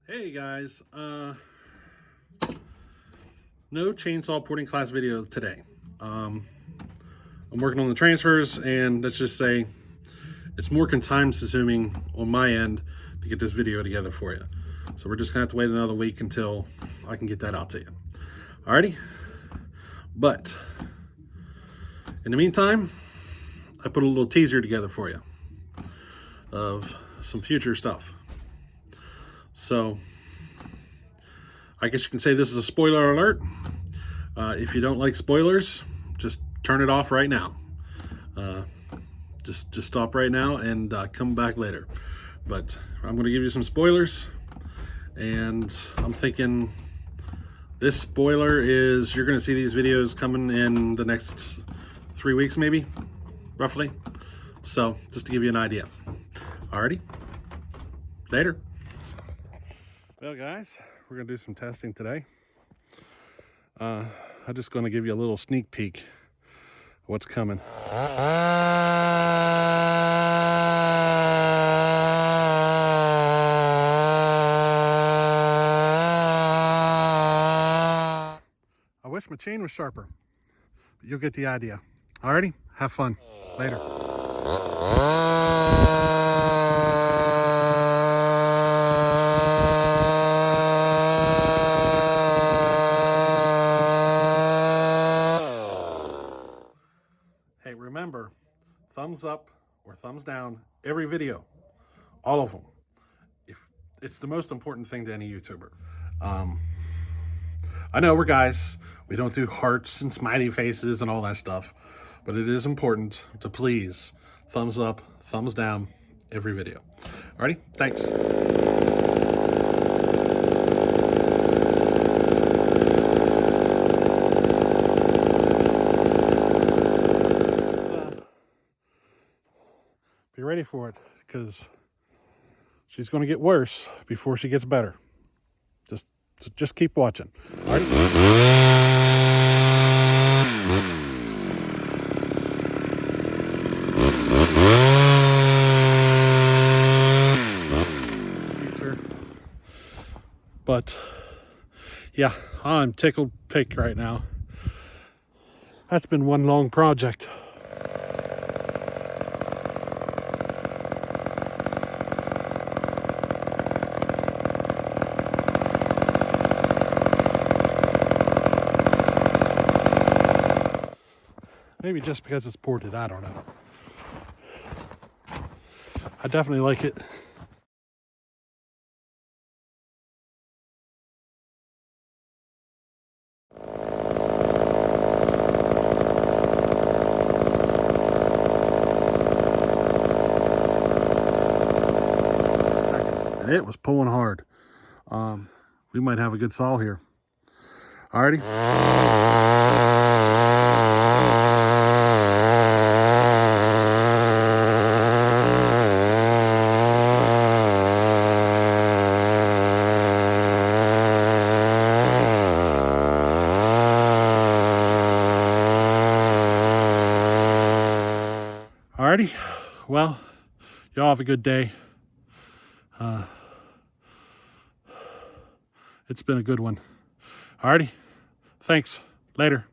Hey guys, no chainsaw porting class video today. I'm working on the transfers, and let's just say it's more time consuming on my end to get this video together for you. So we're just gonna have to wait another week until I can get that out to you. Alrighty? But in the meantime, I put a little teaser together for you of some future stuff. So I guess you can say this is a spoiler alert. If you don't like spoilers, just turn it off right now. Just stop right now and come back later. But I'm going to give you some spoilers, and I'm thinking this spoiler is you're going to see these videos coming in the next 3 weeks, maybe, roughly. So just to give you an idea. Alrighty, later. Well, guys, we're going to do some testing today. I'm just going to give you a little sneak peek of what's coming. I wish my chain was sharper, but you'll get the idea. Alrighty, have fun. Later. Hey, remember, thumbs up or thumbs down every video, all of them. It's the most important thing to any YouTuber. I know we're guys, we don't do hearts and smiley faces and all that stuff, but it is important to please thumbs up, thumbs down every video. Alrighty, thanks. Be ready for it, because she's going to get worse before she gets better. Just keep watching. All right. But yeah, I'm tickled pink right now. That's been one long project. Maybe just because it's ported, I don't know. I definitely like it. Seconds, and it was pulling hard. We might have a good saw here. Alrighty. Alrighty, well, y'all have a good day. It's been a good one. Alrighty, thanks. Later.